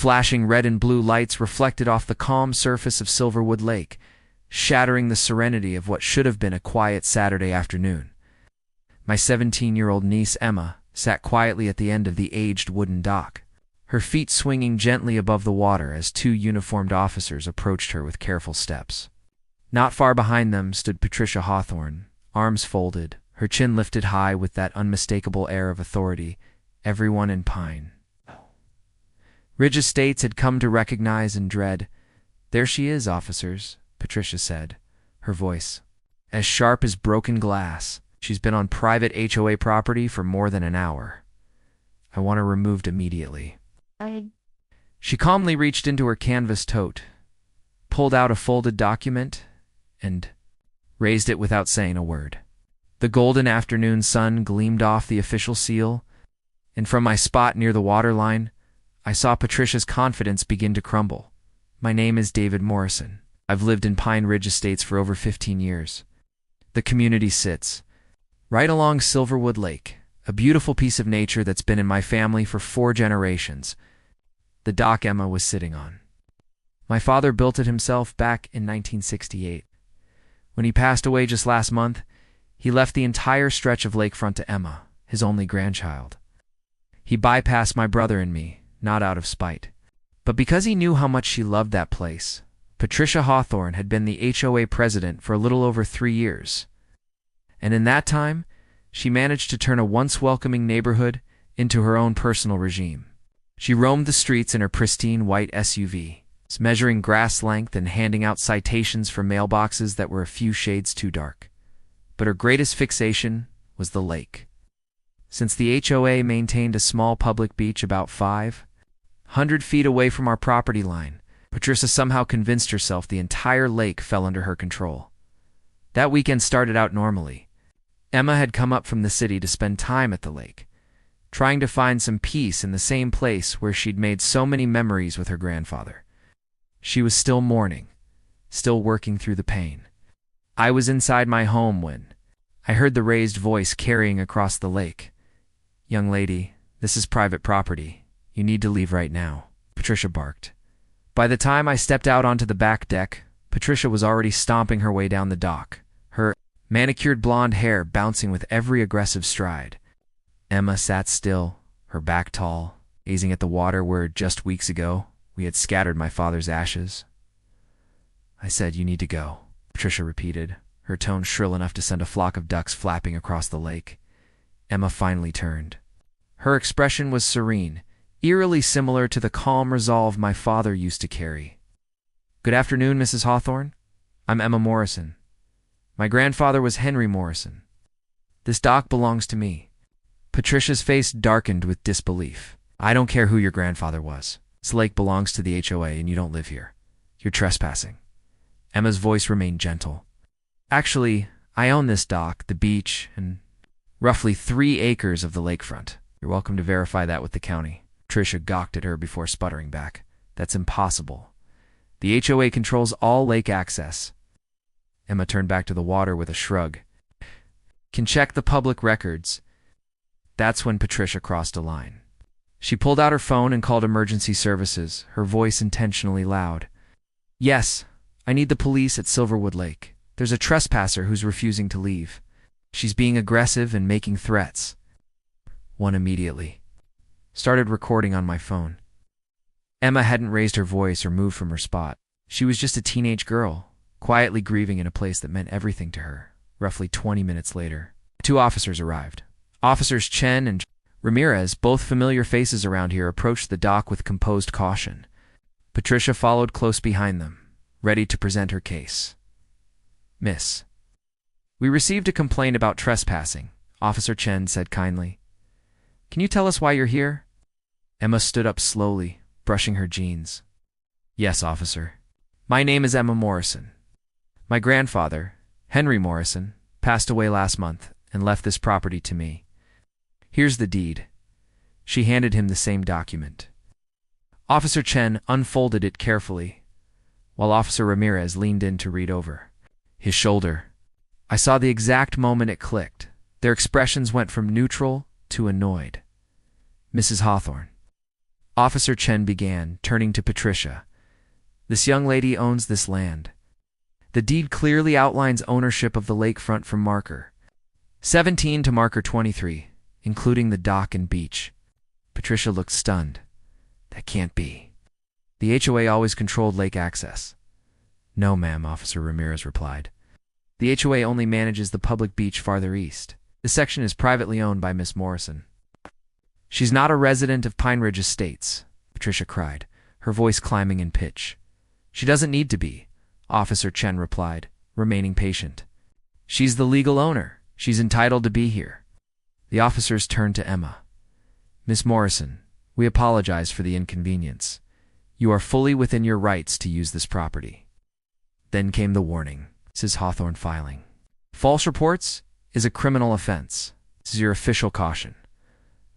Flashing red and blue lights reflected off the calm surface of Silverwood Lake, shattering the serenity of what should have been a quiet Saturday afternoon. My 17-year-old niece, Emma, sat quietly at the end of the aged wooden dock, her feet swinging gently above the water as two uniformed officers approached her with careful steps. Not far behind them stood Patricia Hawthorne, arms folded, her chin lifted high with that unmistakable air of authority everyone in Pine Ridge Estates had come to recognize and dread. "There she is, officers," Patricia said, her voice as sharp as broken glass. "She's been on private HOA property for more than an hour. I want her removed immediately." She calmly reached into her canvas tote, pulled out a folded document, and raised it without saying a word. The golden afternoon sun gleamed off the official seal, and from my spot near the waterline, I saw Patricia's confidence begin to crumble. "My name is David Morrison. I've lived in Pine Ridge Estates for over 15 years. The community sits right along Silverwood Lake, a beautiful piece of nature that's been in my family for 4 generations. The dock Emma was sitting on. My father built it himself back in 1968. When he passed away just last month, he left the entire stretch of lakefront to Emma, his only grandchild. He bypassed my brother and me, not out of spite, but because he knew how much she loved that place. Patricia Hawthorne had been the HOA president for a little over 3 years, and in that time, she managed to turn a once welcoming neighborhood into her own personal regime. She roamed the streets in her pristine white SUV, measuring grass length and handing out citations for mailboxes that were a few shades too dark. But her greatest fixation was the lake. Since the HOA maintained a small public beach about 500 feet away from our property line, Patricia somehow convinced herself the entire lake fell under her control. That weekend started out normally. Emma had come up from the city to spend time at the lake, trying to find some peace in the same place where she'd made so many memories with her grandfather. She was still mourning, still working through the pain. I was inside my home when I heard the raised voice carrying across the lake. "Young lady, this is private property. You need to leave right now," Patricia barked. By the time I stepped out onto the back deck, Patricia was already stomping her way down the dock, her manicured blonde hair bouncing with every aggressive stride. Emma sat still, her back tall, gazing at the water where just weeks ago we had scattered my father's ashes. "I said you need to go," Patricia repeated, her tone shrill enough to send a flock of ducks flapping across the lake. Emma finally turned. Her expression was serene, eerily similar to the calm resolve my father used to carry. "Good afternoon, Mrs. Hawthorne. I'm Emma Morrison. My grandfather was Henry Morrison. This dock belongs to me." Patricia's face darkened with disbelief. "I don't care who your grandfather was. This lake belongs to the HOA and you don't live here. You're trespassing." Emma's voice remained gentle. "Actually, I own this dock, the beach, and roughly 3 acres of the lakefront. You're welcome to verify that with the county." Patricia gawked at her before sputtering back. "That's impossible. The HOA controls all lake access." Emma turned back to the water with a shrug. "Can check the public records." That's when Patricia crossed a line. She pulled out her phone and called emergency services, her voice intentionally loud. "Yes, I need the police at Silverwood Lake. There's a trespasser who's refusing to leave. She's being aggressive and making threats." One immediately. Started recording on my phone. Emma hadn't raised her voice or moved from her spot. She was just a teenage girl, quietly grieving in a place that meant everything to her. Roughly 20 minutes later, 2 officers arrived. Officers Chen and Ramirez, both familiar faces around here, approached the dock with composed caution. Patricia followed close behind them, ready to present her case. "Miss, we received a complaint about trespassing," Officer Chen said kindly. "Can you tell us why you're here?" Emma stood up slowly, brushing her jeans. "Yes, officer. My name is Emma Morrison. My grandfather, Henry Morrison, passed away last month and left this property to me. Here's the deed." She handed him the same document. Officer Chen unfolded it carefully, while Officer Ramirez leaned in to read over his shoulder. I saw the exact moment it clicked. Their expressions went from neutral to annoyed. "Mrs. Hawthorne, Officer Chen began, turning to Patricia. This young lady owns this land. The deed clearly outlines ownership of the lakefront from marker 17 to marker 23, including the dock and beach. Patricia looked stunned. That can't be. The HOA always controlled lake access. No, ma'am, Officer Ramirez replied. The HOA only manages the public beach farther east. This section is privately owned by Miss Morrison. She's not a resident of Pine Ridge Estates, Patricia cried, her voice climbing in pitch. She doesn't need to be, Officer Chen replied, remaining patient. She's the legal owner. She's entitled to be here. The officers turned to Emma. Miss Morrison, we apologize for the inconvenience. You are fully within your rights to use this property. Then came the warning, Mrs. Hawthorne filing. False reports is a criminal offense. This is your official caution.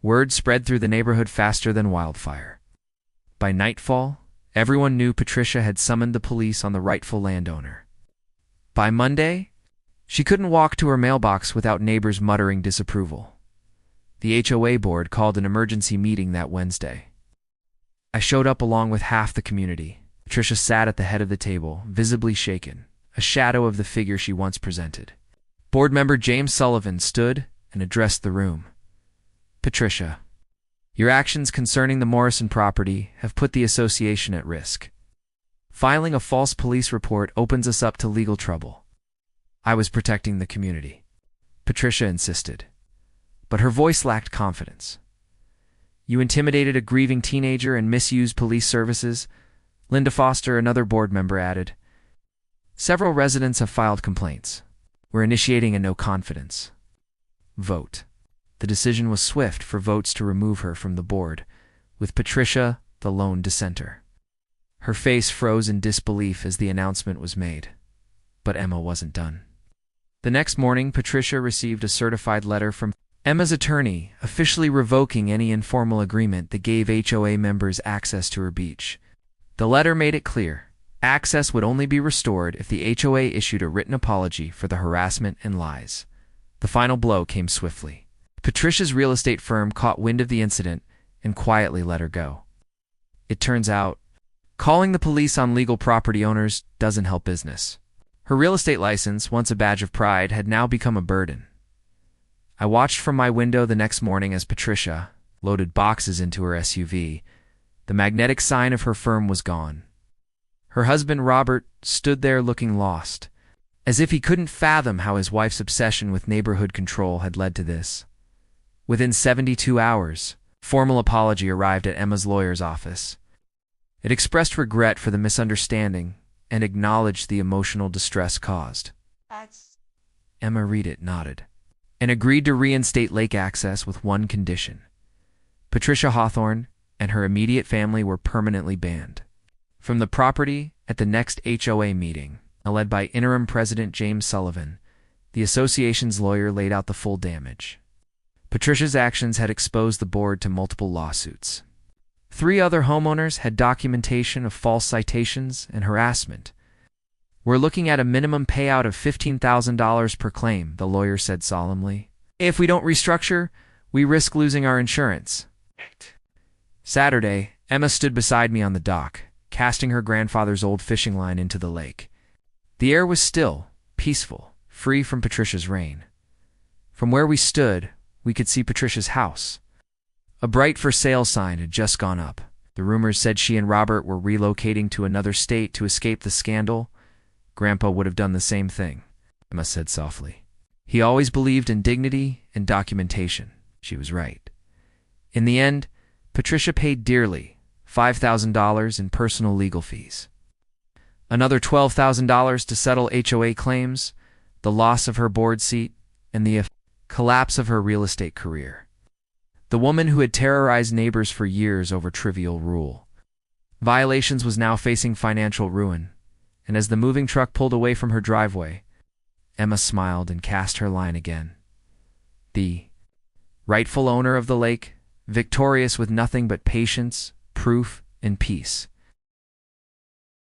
Word spread through the neighborhood faster than wildfire. By nightfall, everyone knew Patricia had summoned the police on the rightful landowner. By Monday, she couldn't walk to her mailbox without neighbors muttering disapproval. The HOA board called an emergency meeting that Wednesday. I showed up along with half the community. Patricia sat at the head of the table, visibly shaken, a shadow of the figure she once presented. Board member James Sullivan stood and addressed the room. Patricia, your actions concerning the Morrison property have put the association at risk. Filing a false police report opens us up to legal trouble. I was protecting the community, Patricia insisted, but her voice lacked confidence. You intimidated a grieving teenager and misused police services, Linda Foster, another board member, added. Several residents have filed complaints. We're initiating a no-confidence vote. The decision was swift for votes to remove her from the board, with Patricia the lone dissenter. Her face froze in disbelief as the announcement was made. But Emma wasn't done. The next morning, Patricia received a certified letter from Emma's attorney, officially revoking any informal agreement that gave HOA members access to her beach. The letter made it clear, access would only be restored if the HOA issued a written apology for the harassment and lies. The final blow came swiftly. Patricia's real estate firm caught wind of the incident and quietly let her go. It turns out, calling the police on legal property owners doesn't help business. Her real estate license, once a badge of pride, had now become a burden. I watched from my window the next morning as Patricia loaded boxes into her SUV. The magnetic sign of her firm was gone. Her husband, Robert, stood there looking lost, as if he couldn't fathom how his wife's obsession with neighborhood control had led to this. Within 72 hours, formal apology arrived at Emma's lawyer's office. It expressed regret for the misunderstanding and acknowledged the emotional distress caused. Emma read it, nodded, and agreed to reinstate lake access with one condition. Patricia Hawthorne and her immediate family were permanently banned from the property. At the next HOA meeting, led by interim president James Sullivan, the association's lawyer laid out the full damage. Patricia's actions had exposed the board to multiple lawsuits. 3 other homeowners had documentation of false citations and harassment. We're looking at a minimum payout of $15,000 per claim, the lawyer said solemnly. If we don't restructure, we risk losing our insurance. Saturday, Emma stood beside me on the dock, casting her grandfather's old fishing line into the lake. The air was still, peaceful, free from Patricia's rain. From where we stood, we could see Patricia's house. A bright for sale sign had just gone up. The rumors said she and Robert were relocating to another state to escape the scandal. Grandpa would have done the same thing, Emma said softly. He always believed in dignity and documentation. She was right. In the end, Patricia paid dearly, $5,000 in personal legal fees. Another $12,000 to settle HOA claims, the loss of her board seat, and the collapse of her real estate career. The woman who had terrorized neighbors for years over trivial rule violations was now facing financial ruin, and as the moving truck pulled away from her driveway, Emma smiled and cast her line again. The rightful owner of the lake, victorious with nothing but patience, proof, and peace,